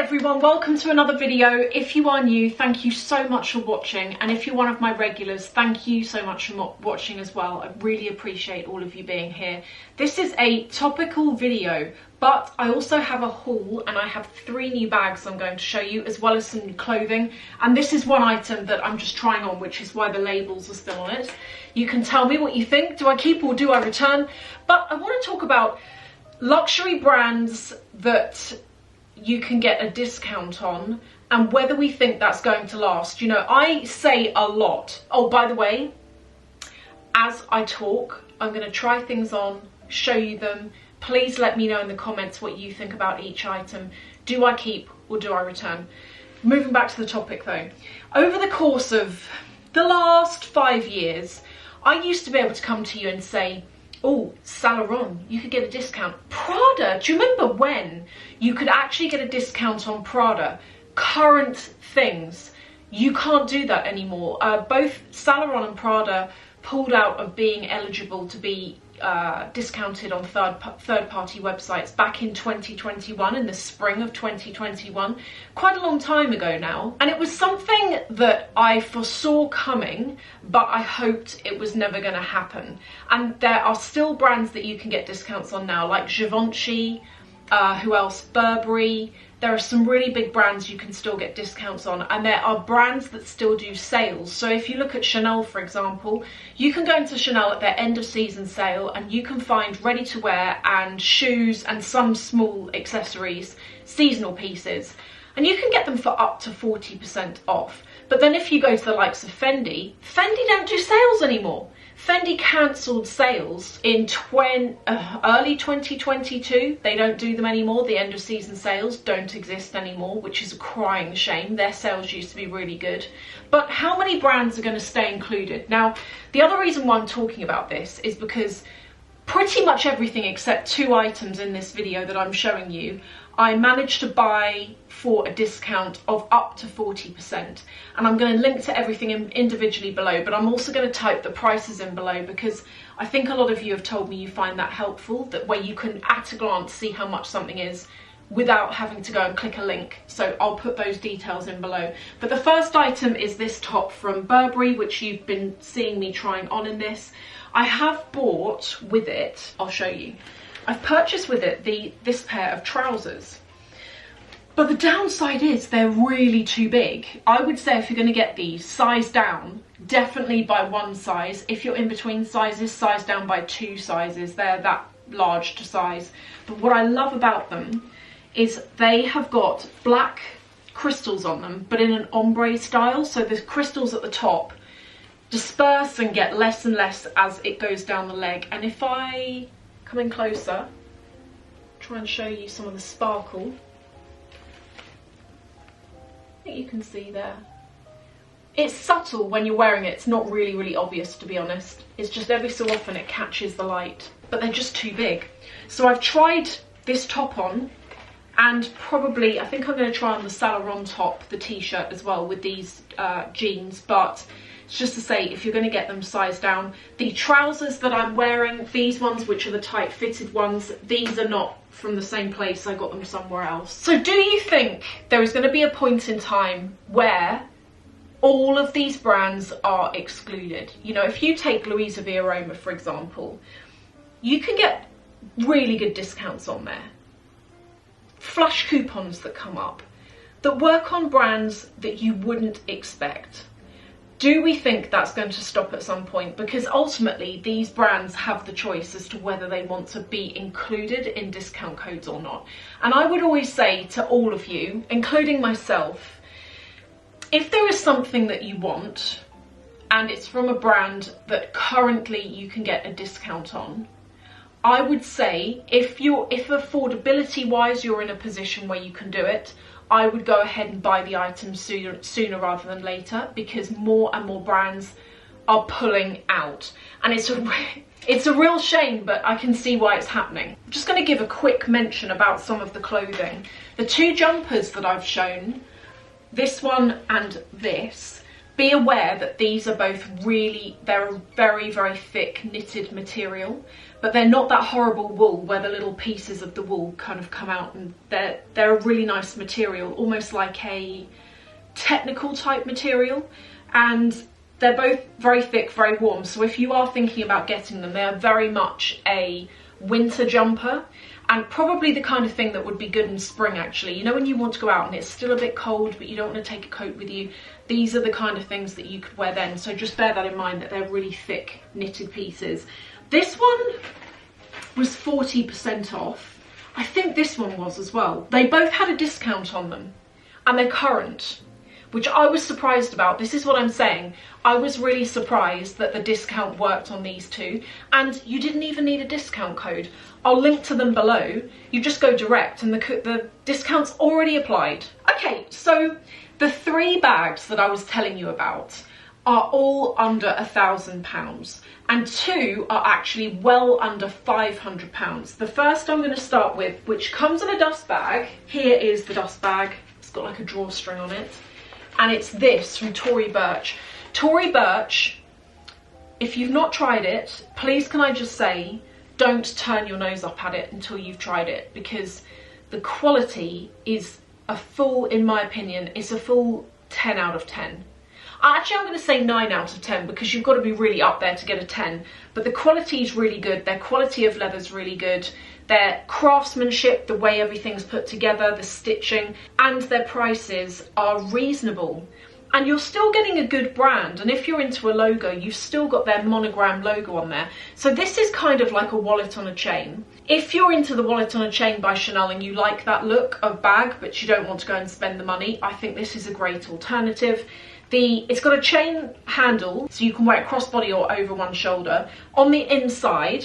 everyone, welcome to another video. If you are new, thank you so much for watching, and if you're one of my regulars, thank you so much for watching as well. I really appreciate all of you being here. This is a topical video, but I also have a haul, and I have 3 new bags I'm going to show you, as well as some new clothing, and this is one item that I'm just trying on, which is why the labels are still on it. You can tell me what you think. Do I keep or do I return? But I want to talk about luxury brands that you can get a discount on, and whether we think that's going to last. You know, I say a lot. Oh, by the way, as I talk, I'm going to try things on, show you them. Please let me know in the comments what you think about each item. Do I keep or do I return? Moving back to the topic though. Over the course of the last 5 years, I used to be able to come to you and say, oh, Saint Laurent, you could get a discount. Prada, do you remember when you could actually get a discount on Prada? Current things, you can't do that anymore. Both Saint Laurent and Prada pulled out of being eligible to be discounted on third-party websites back in 2021, in the spring of 2021, quite a long time ago now. And it was something that I foresaw coming, but I hoped it was never going to happen. And there are still brands that you can get discounts on now, like Givenchy, who else? Burberry. There are some really big brands you can still get discounts on, and there are brands that still do sales. So if you look at Chanel, for example, you can go into Chanel at their end of season sale and you can find ready to wear and shoes and some small accessories, seasonal pieces, and you can get them for up to 40% off. But then if you go to the likes of Fendi, Fendi don't do sales anymore. Fendi cancelled sales in early 2022. They don't do them anymore. The end of season sales don't exist anymore, which is a crying shame. Their sales used to be really good. But how many brands are going to stay included? Now, the other reason why I'm talking about this is because pretty much everything except 2 items in this video that I'm showing you, I managed to buy for a discount of up to 40%. And I'm going to link to everything individually below, but I'm also going to type the prices in below, because I think a lot of you have told me you find that helpful, that where you can at a glance see how much something is without having to go and click a link. So I'll put those details in below. But the first item is this top from Burberry, which you've been seeing me trying on in this. I have bought with it, I'll show you, I've purchased with it this pair of trousers. But the downside is they're really too big. I would say if you're going to get these, size down, definitely by 1 size. If you're in between sizes, size down by 2 sizes. They're that large to size. But what I love about them is they have got black crystals on them, but in an ombre style. So the crystals at the top disperse and get less and less as it goes down the leg. And if I come in closer, try and show you some of the sparkle, I think you can see there. It's subtle when you're wearing it. It's not really obvious, to be honest. It's just every so often it catches the light, but they're just too big. So I've tried this top on, and probably I think I'm going to try on the Saint Laurent top, the t-shirt as well, with these jeans. But it's just to say, if you're going to get them sized down. The trousers that I'm wearing, these ones, which are the tight fitted ones, these are not from the same place. I got them somewhere else. So do you think there is going to be a point in time where all of these brands are excluded? You know, if you take Louisa V Aroma, for example, you can get really good discounts on there. Flush coupons that come up that work on brands that you wouldn't expect. Do we think that's going to stop at some point? Because ultimately these brands have the choice as to whether they want to be included in discount codes or not. And I would always say to all of you, including myself, if there is something that you want and it's from a brand that currently you can get a discount on, I would say if affordability wise you're in a position where you can do it, I would go ahead and buy the items sooner rather than later, because more and more brands are pulling out. And it's a real shame, but I can see why it's happening. I'm just going to give a quick mention about some of the clothing. The 2 jumpers that I've shown, this one and this, be aware that these are both they're a very thick knitted material. but they're not that horrible wool where the little pieces of the wool kind of come out, and they're a really nice material, almost like a technical type material, and they're both very thick, very warm. So if you are thinking about getting them, they are very much a winter jumper, and probably the kind of thing that would be good in spring actually. You know, when you want to go out and it's still a bit cold but you don't want to take a coat with you, these are the kind of things that you could wear then. So just bear that in mind, that they're really thick knitted pieces. This one was 40% off. I think this one was as well. They both had a discount on them, and they're current, which I was surprised about. This is what I'm saying. I was really surprised that the discount worked on these two, and you didn't even need a discount code. I'll link to them below. You just go direct and the discount's already applied. Okay, so the 3 bags that I was telling you about are all under £1,000, and 2 are actually well under £500. The first I'm going to start with, which comes in a dust bag. Here is the dust bag. It's got like a drawstring on it. And it's this from Tory Burch. Tory Burch, if you've not tried it, please can I just say, don't turn your nose up at it until you've tried it, because the quality is a full, in my opinion, it's a full 10 out of 10. Actually, I'm going to say 9 out of 10, because you've got to be really up there to get a 10. But the quality is really good. Their quality of leather is really good. Their craftsmanship, the way everything's put together, the stitching, and their prices are reasonable. And you're still getting a good brand. And if you're into a logo, you've still got their monogram logo on there. So this is kind of like a wallet on a chain. If you're into the wallet on a chain by Chanel and you like that look of bag, but you don't want to go and spend the money, I think this is a great alternative. It's got a chain handle, so you can wear it crossbody or over one shoulder. On the inside,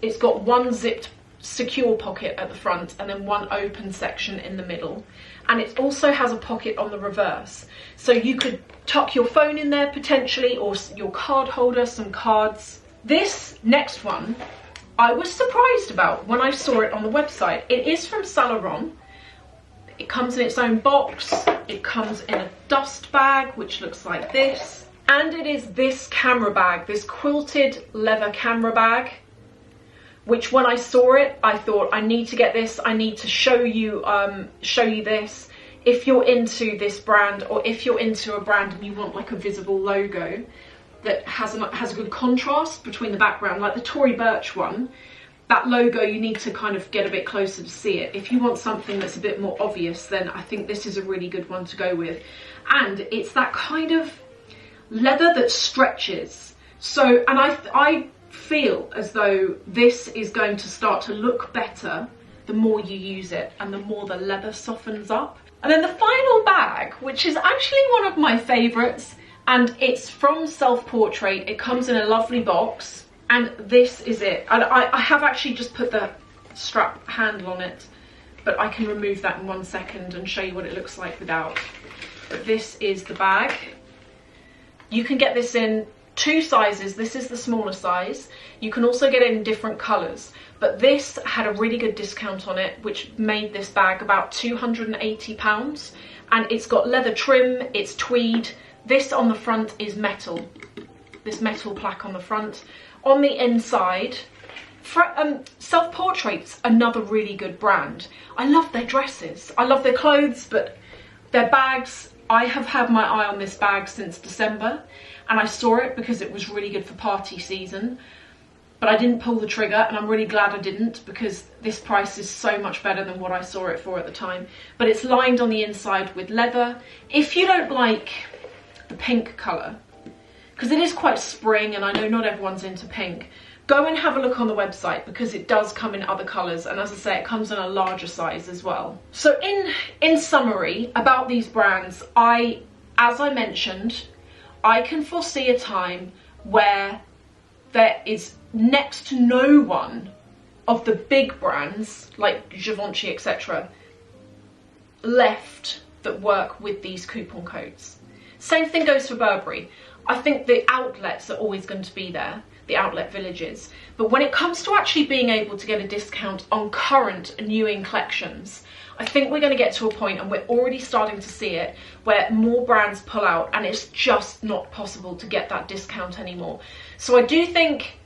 it's got one zipped secure pocket at the front and then one open section in the middle. And it also has a pocket on the reverse. So you could tuck your phone in there potentially, or your card holder, some cards. This next one, I was surprised about when I saw it on the website. It is from Saint Laurent. It comes in its own box. It comes in a dust bag, which looks like this. And it is this camera bag, this quilted leather camera bag, which when I saw it, I thought, I need to get this. I need to show you this. If you're into this brand, or if you're into a brand and you want like a visible logo that has a good contrast between the background, like the Tory Burch one, that logo, you need to kind of get a bit closer to see it. If you want something that's a bit more obvious, then I think this is a really good one to go with. And it's that kind of leather that stretches. So, and I feel as though this is going to start to look better the more you use it and the more the leather softens up. And then the final bag, which is actually one of my favourites, and it's from Self Portrait. It comes in a lovely box. And this is it. And I have actually just put the strap handle on it, but I can remove that in 1 second and show you what it looks like without. But this is the bag. You can get this in 2 sizes. This is the smaller size. You can also get it in different colours. But this had a really good discount on it, which made this bag about £280. And it's got leather trim, it's tweed. This on the front is metal. This metal plaque on the front. On the inside, Self Portrait's another really good brand. I love their dresses, I love their clothes, but their bags, I have had my eye on this bag since December, and I saw it because it was really good for party season, but I didn't pull the trigger, and I'm really glad I didn't, because this price is so much better than what I saw it for at the time. But it's lined on the inside with leather. If you don't like the pink colour, because it is quite spring and I know not everyone's into pink, go and have a look on the website, because it does come in other colours, and as I say, it comes in a larger size as well. So in summary about these brands, as I mentioned, I can foresee a time where there is next to no one of the big brands like Givenchy, etc. left that work with these coupon codes. Same thing goes for Burberry. I think the outlets are always going to be there, the outlet villages. But when it comes to actually being able to get a discount on current and new-in collections, I think we're going to get to a point, and we're already starting to see it, where more brands pull out and it's just not possible to get that discount anymore. So I do think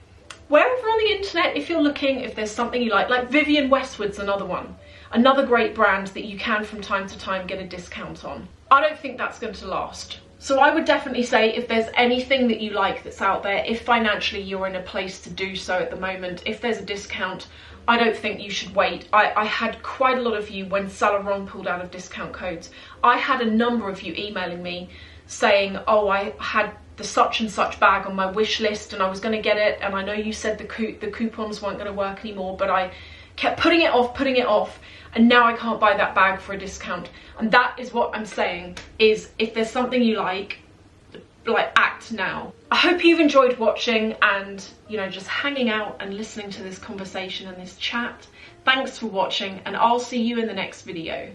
wherever on the internet, if you're looking, if there's something you like Vivienne Westwood's another one. Another great brand that you can from time to time get a discount on. I don't think that's going to last. So I would definitely say if there's anything that you like that's out there, if financially you're in a place to do so at the moment, if there's a discount, I don't think you should wait. I had quite a lot of you when Saint Laurent pulled out of discount codes. I had a number of you emailing me saying, oh, I had the such and such bag on my wish list and I was going to get it, and I know you said the coupons weren't going to work anymore, but I kept putting it off, and now I can't buy that bag for a discount. And that is what I'm saying, is if there's something you like act now. I hope you've enjoyed watching and, you know, just hanging out and listening to this conversation and this chat. Thanks for watching, and I'll see you in the next video.